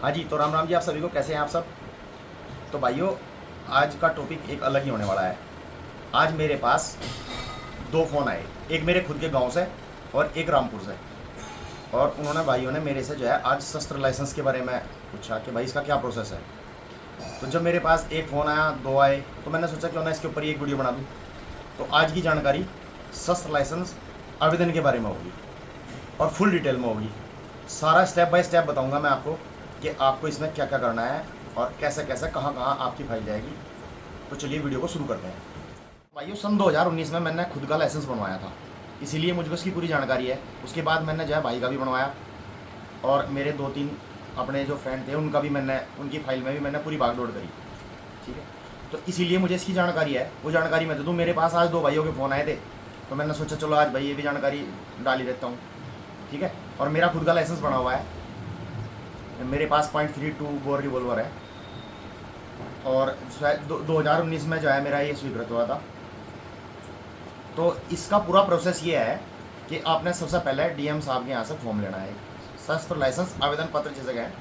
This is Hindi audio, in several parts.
हाँ जी, तो राम राम जी आप सभी को। कैसे हैं आप सब? तो भाइयों, आज का टॉपिक एक अलग ही होने वाला है। आज मेरे पास दो फ़ोन आए, एक मेरे खुद के गांव से और एक रामपुर से। और उन्होंने भाइयों ने मेरे से जो है आज शस्त्र लाइसेंस के बारे में पूछा कि भाई इसका क्या प्रोसेस है। तो जब मेरे पास एक फ़ोन आया, दो आए, तो मैंने सोचा क्यों ना इसके ऊपर ही एक वीडियो बना दूँ। तो आज की जानकारी शस्त्र लाइसेंस आवेदन के बारे में होगी और फुल डिटेल में होगी। सारा स्टेप बाय स्टेप बताऊंगा मैं आपको कि आपको इसमें क्या क्या करना है और कैसे कैसे कहाँ कहाँ आपकी फाइल जाएगी। तो चलिए वीडियो को शुरू करते हैं। भाइयों, सन 2019 में मैंने खुद का लाइसेंस बनवाया था, इसीलिए मुझको इसकी पूरी जानकारी है। उसके बाद मैंने जो है भाई का भी बनवाया और मेरे दो तीन अपने जो फ्रेंड थे उनका भी मैंने, उनकी फाइल में भी मैंने पूरी भागदौड़ करी। ठीक है, तो इसीलिए मुझे इसकी जानकारी है। वो जानकारी मैं दे दूँ। मेरे पास आज दो भाइयों के फ़ोन आए थे, तो मैंने सोचा चलो आज भाई ये भी जानकारी डाल ही देता हूँ। ठीक है, और मेरा खुद का लाइसेंस बना हुआ है। मेरे पास .32 बोर रिवॉल्वर है और 2019 में जो है मेरा ये स्वीकृत हुआ था। तो इसका पूरा प्रोसेस ये है कि आपने सबसे पहले डीएम साहब के यहाँ से फॉर्म लेना है। शस्त्र लाइसेंस आवेदन पत्र जिसे कहें,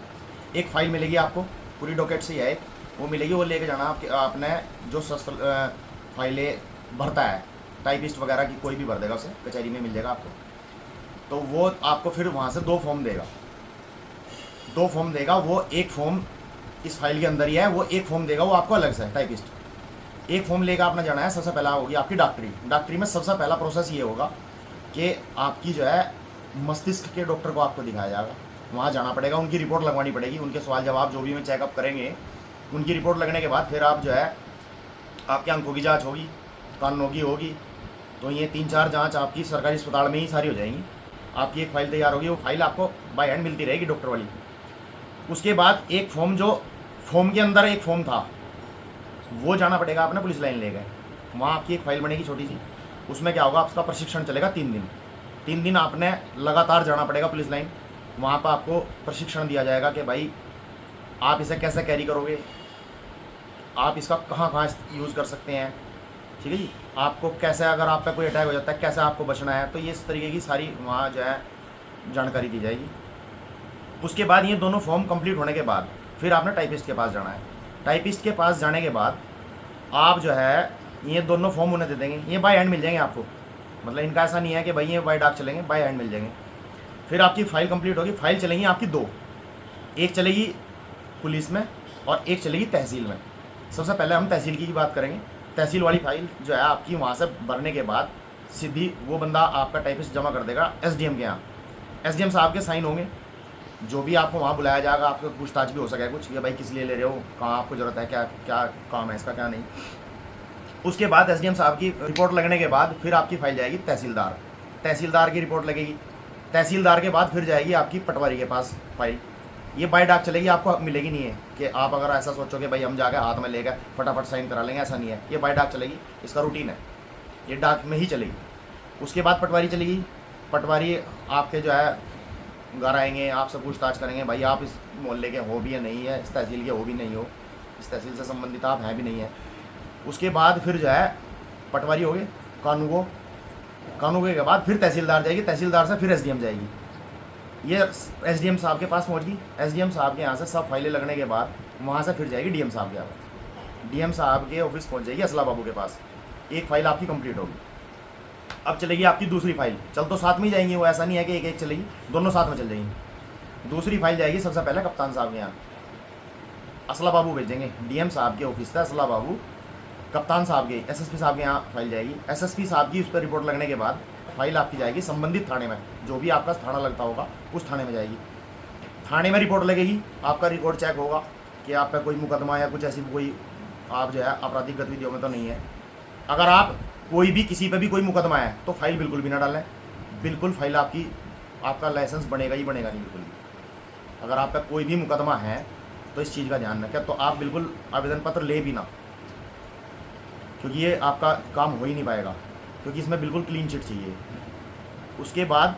एक फ़ाइल मिलेगी आपको, पूरी डॉक्यूमेंट से है वो मिलेगी। वो लेके जाना आपने जो शस्त्र फाइलें भरता है, टाइपिस्ट वगैरह की कोई भी भर देगा, उसे कचहरी में मिल जाएगा आपको। तो वो आपको फिर वहाँ से दो फॉर्म देगा। वो एक फॉर्म इस फाइल के अंदर ही है, वो एक फॉर्म देगा, वो आपको अलग से टाइपिस्ट। एक फॉर्म लेकर आपने जाना है। सबसे पहला होगी आपकी डॉक्टरी में सबसे पहला प्रोसेस ये होगा कि आपकी जो है मस्तिष्क के डॉक्टर को आपको दिखाया जाएगा, वहाँ जाना पड़ेगा, उनकी रिपोर्ट लगवानी पड़ेगी। उनके सवाल जवाब जो भी में चेकअप करेंगे, उनकी रिपोर्ट लगने के बाद फिर आप जो है आपके आंखों की जाँच होगी, कानों की होगी। तो ये 3-4 जाँच आपकी सरकारी अस्पताल में ही सारी हो जाएंगी। आपकी एक फ़ाइल तैयार होगी, वो फाइल आपको बाय हैंड मिलती रहेगी डॉक्टर वाली। उसके बाद एक फॉर्म, जो फॉर्म के अंदर एक फॉर्म था, वो जाना पड़ेगा आपने पुलिस लाइन ले गए। वहाँ आपकी एक फ़ाइल बनेगी छोटी सी। उसमें क्या होगा, आपका प्रशिक्षण चलेगा 3 दिन। 3 दिन आपने लगातार जाना पड़ेगा पुलिस लाइन। वहाँ पर आपको प्रशिक्षण दिया जाएगा कि भाई आप इसे कैसे कैरी करोगे, आप इसका कहाँ कहाँ यूज़ कर सकते हैं। ठीक है जी, आपको कैसे, अगर आप पे कोई अटैक हो जाता है, कैसे आपको बचना है। तो ये इस तरीके की सारी वहाँ जो है जानकारी दी जाएगी। उसके बाद ये दोनों फॉर्म कंप्लीट होने के बाद फिर आपने टाइपिस्ट के पास जाना है। टाइपिस्ट के पास जाने के बाद आप जो है ये दोनों फॉर्म उन्हें दे देंगे। ये बाय हैंड मिल जाएंगे आपको, मतलब इनका ऐसा नहीं है कि भाई ये बाय डाक चलेंगे, बाय हैंड मिल जाएंगे। फिर आपकी फ़ाइल कंप्लीट होगी। फाइल चलेंगी आपकी दो, एक चलेगी पुलिस में और एक चलेगी तहसील में। सबसे पहले हम तहसील की बात करेंगे। तहसील वाली फ़ाइल जो है आपकी वहाँ से भरने के बाद सीधी वो बंदा आपका टाइपिस्ट जमा कर देगा एसडीएम के यहाँ। एसडीएम साहब के साइन होंगे। जो भी आपको वहाँ बुलाया जाएगा, आपको पूछताछ भी हो सके कुछ, ये भाई किस लिए ले रहे हो, कहाँ आपको ज़रूरत है, क्या क्या काम है इसका, क्या नहीं। उसके बाद एसडीएम साहब की रिपोर्ट लगने के बाद फिर आपकी फ़ाइल जाएगी तहसीलदार की रिपोर्ट लगेगी। तहसीलदार के बाद फिर जाएगी आपकी पटवारी के पास फ़ाइल। ये बाय डाक चलेगी, आपको मिलेगी नहीं है कि आप अगर ऐसा सोचोगे भाई हम जाके हाथ में ले गए फटाफट साइन करा लेंगे, ऐसा नहीं है। ये बाय डाक चलेगी, इसका रूटीन है, ये डाक में ही चलेगी। उसके बाद पटवारी चलेगी। पटवारी आपके जो है घर आएंगे, आपसे पूछताछ करेंगे, भाई आप इस मोहल्ले के हो भी या नहीं है, इस तहसील के हो भी नहीं हो, इस तहसील से संबंधित आप हैं भी नहीं है। उसके बाद फिर जो है पटवारी हो गए, कानून के बाद फिर तहसीलदार जाएगी, तहसीलदार से फिर एसडीएम जाएगी। ये एसडीएम साहब के पास पहुंच गई। एसडीएम साहब के यहाँ से सब फाइलें लगने के बाद वहाँ से फिर जाएगी डीएम साहब के यहाँ। डीएम साहब के ऑफिस पहुँच जाएगी असला बाबू के पास। एक फ़ाइल आपकी कंप्लीट होगी। अब चलेगी आपकी दूसरी फाइल। चल तो साथ में ही जाएंगी, वो ऐसा नहीं है कि एक एक चलेगी, दोनों साथ में चल जाएंगी। दूसरी फाइल जाएगी सबसे पहले कप्तान साहब के यहाँ। असला बाबू भेजेंगे डीएम साहब के ऑफिस से, असला बाबू कप्तान साहब के, एसएसपी साहब के यहाँ फाइल जाएगी। एसएसपी साहब की उस पर रिपोर्ट लगने के बाद फाइल आपकी जाएगी संबंधित थाने में, जो भी आपका थाना लगता होगा उस थाने में जाएगी। थाने में रिपोर्ट लगेगी, आपका रिकॉर्ड चेक होगा कि आप पे कोई मुकदमा या कुछ ऐसी कोई आप जो है आपराधिक गतिविधियों में तो नहीं है। अगर आप कोई भी किसी पे भी कोई मुकदमा है तो फाइल बिल्कुल भी ना डालें। बिल्कुल फाइल आपका लाइसेंस बनेगा ही बनेगा नहीं बिल्कुल भी। अगर आप पे कोई भी मुकदमा है तो इस चीज़ का ध्यान रखें, तो आप बिल्कुल आवेदन पत्र ले भी ना, क्योंकि ये आपका काम हो ही नहीं पाएगा, क्योंकि इसमें बिल्कुल क्लीन चिट चाहिए। उसके बाद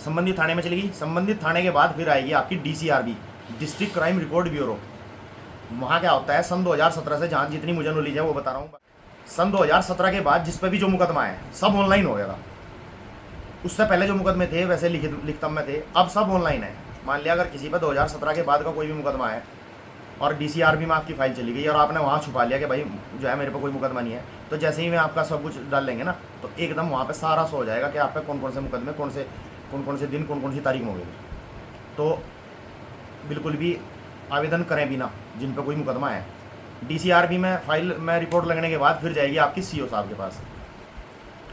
संबंधित थाने में चलेगी। संबंधित थाने के बाद फिर आएगी आपकी DCRB, district crime record bureau. वहाँ क्या होता है, सन 2017 से जहाँ जितनी मुझे नॉलेज है वो बता रहा हूँ। सन 2017 के बाद जिस पर भी जो मुकदमा है सब ऑनलाइन हो गया था। उससे पहले जो मुकदमे थे वैसे लिखित में थे, अब सब ऑनलाइन है। मान लिया अगर किसी पर 2017 के बाद का कोई भी मुकदमा है और डीसीआरबी में आपकी फाइल चली गई और आपने वहाँ छुपा लिया कि भाई जो है मेरे पर कोई मुकदमा नहीं है, तो जैसे ही मैं आपका सब कुछ डाल लेंगे ना, तो एकदम वहाँ पे सारा शो हो जाएगा कि आप पे कौन कौन से मुकदमे, कौन कौन से दिन, कौन कौन सी तारीख में हो गई। तो बिल्कुल भी आवेदन करें बिना जिन पर कोई मुकदमा है। डीसीआरबी में फाइल में रिपोर्ट लगने के बाद फिर जाएगी आपकी सीओ साहब के पास,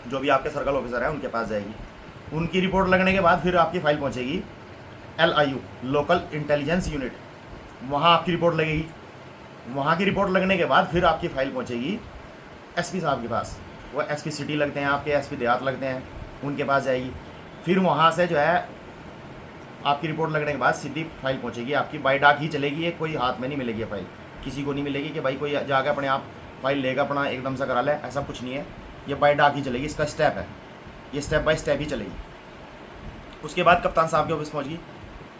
जो भी आपके सर्कल ऑफिसर हैं उनके पास जाएगी। उनकी रिपोर्ट लगने के बाद फिर आपकी फाइल पहुँचेगी LIU, लोकल इंटेलिजेंस यूनिट, वहाँ आपकी रिपोर्ट लगेगी। वहाँ की रिपोर्ट लगने के बाद फिर आपकी फाइल पहुँचेगी SP साहब के पास। वो SP सिटी लगते हैं आपके, SP देहात लगते हैं, उनके पास जाएगी। फिर वहाँ से जो है आपकी रिपोर्ट लगने के बाद सीधी फाइल पहुँचेगी आपकी, बाई डाक ही चलेगी, ये कोई हाथ में नहीं मिलेगी ये फाइल, किसी को नहीं मिलेगी कि भाई कोई जाकर अपने आप फाइल लेगा अपना एकदम से करा ले, ऐसा कुछ नहीं है। ये बाई डाक ही चलेगी, इसका स्टेप है, ये स्टेप बाय स्टेप ही चलेगी। उसके बाद कप्तान साहब के ऑफिस पहुँचगी।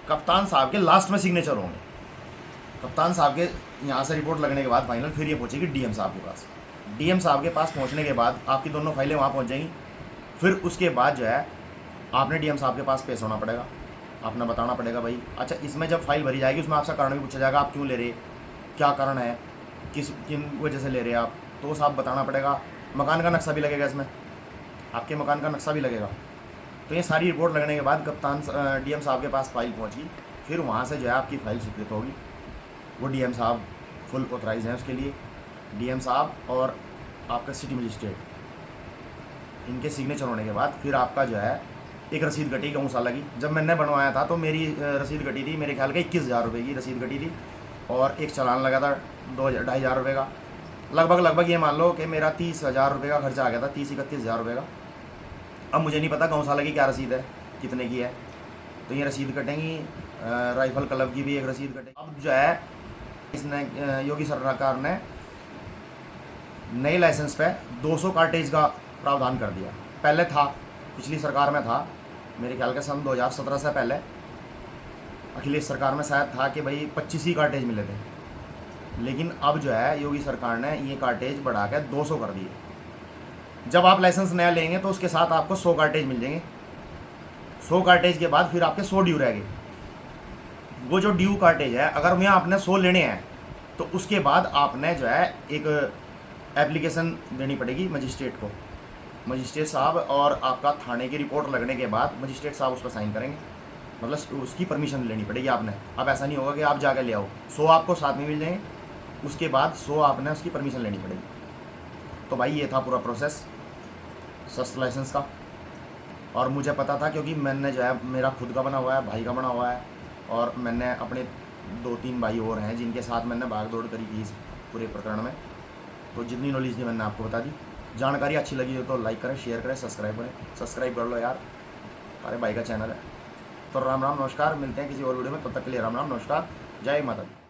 कप्तान साहब के लास्ट में सिग्नेचर होंगे। कप्तान साहब के यहाँ से रिपोर्ट लगने के बाद फाइनल फिर ये पहुँचेगी DM साहब के पास। DM साहब के पास पहुँचने के बाद आपकी दोनों फाइलें वहाँ पहुँच जाएंगी। फिर उसके बाद जो है आपने DM साहब के पास पेश होना पड़ेगा, आपने बताना पड़ेगा भाई अच्छा इसमें जब फाइल भरी जाएगी उसमें आपसे कारण भी पूछा जाएगा, आप क्यों ले रहे, क्या कारण है, किन वजह से ले रहे हैं आप, तो वो साहब बताना पड़ेगा। मकान का नक्शा भी लगेगा, इसमें आपके मकान का नक्शा भी लगेगा। तो ये सारी रिपोर्ट लगने के बाद कप्तान DM साहब के पास फाइल पहुँची। फिर वहाँ से जो है आपकी फाइल स्वीकृत होगी। वो DM साहब फुल ऑथराइज हैं उसके लिए। DM साहब और आपका सिटी मजिस्ट्रेट, इनके सिग्नेचर होने के बाद फिर आपका जो है एक रसीद कटी गौशाला की। जब मैंने बनवाया था तो मेरी रसीद कटी थी, मेरे ख्याल का 21,000 रुपये की रसीद कटी थी, और एक चालान लगा था 2,000-2,500 रुपये का। लगभग ये मान लो कि मेरा 30,000 रुपये का खर्चा आ गया था, 30-31,000 रुपये का। अब मुझे नहीं पता गौशाला की क्या रसीद है, कितने की है, तो ये रसीद कटेंगी। राइफल क्लब की भी एक रसीद कटेगी। अब जो है इसने योगी सरकार ने नए लाइसेंस पे 200 कार्टेज का प्रावधान कर दिया। पहले था, पिछली सरकार में था, मेरे ख्याल के सन 2017 से पहले अखिलेश सरकार में शायद था कि भाई 25 ही कार्टेज मिले थे। लेकिन अब जो है योगी सरकार ने ये कार्टेज बढ़ा के 200 कर दिए। जब आप लाइसेंस नया लेंगे तो उसके साथ आपको 100 कार्टेज मिल जाएंगे। 100 कार्टेज के बाद फिर आपके 100 ड्यू रहेंगे। वो जो ड्यू कार्टेज है, अगर वहाँ आपने 100 लेने हैं तो उसके बाद आपने जो है एक एप्लीकेशन देनी पड़ेगी मजिस्ट्रेट को, मजिस्ट्रेट साहब, और आपका थाने की रिपोर्ट लगने के बाद मजिस्ट्रेट साहब उस पर साइन करेंगे, मतलब उसकी परमिशन लेनी पड़ेगी आपने। अब ऐसा नहीं होगा कि आप जाकर ले आओ, 100 आपको साथ में मिल जाएंगे, उसके बाद 100 आपने उसकी परमिशन लेनी पड़ेगी। तो भाई ये था पूरा प्रोसेस शस्त्र लाइसेंस का। और मुझे पता था क्योंकि मैंने जो है मेरा खुद का बना हुआ है, भाई का बना हुआ है, और मैंने अपने 2-3 भाई और हैं जिनके साथ मैंने भाग दौड़ करी थी इस पूरे प्रकरण में। तो जितनी नॉलेज थी मैंने आपको बता दी। जानकारी अच्छी लगी हो तो लाइक करें, शेयर करें, सब्सक्राइब करें। सब्सक्राइब कर लो यार, हमारे भाई का चैनल है। तो राम राम नमस्कार, मिलते हैं किसी और वीडियो में, तब तक के लिए राम राम नमस्कार, जय माता दी।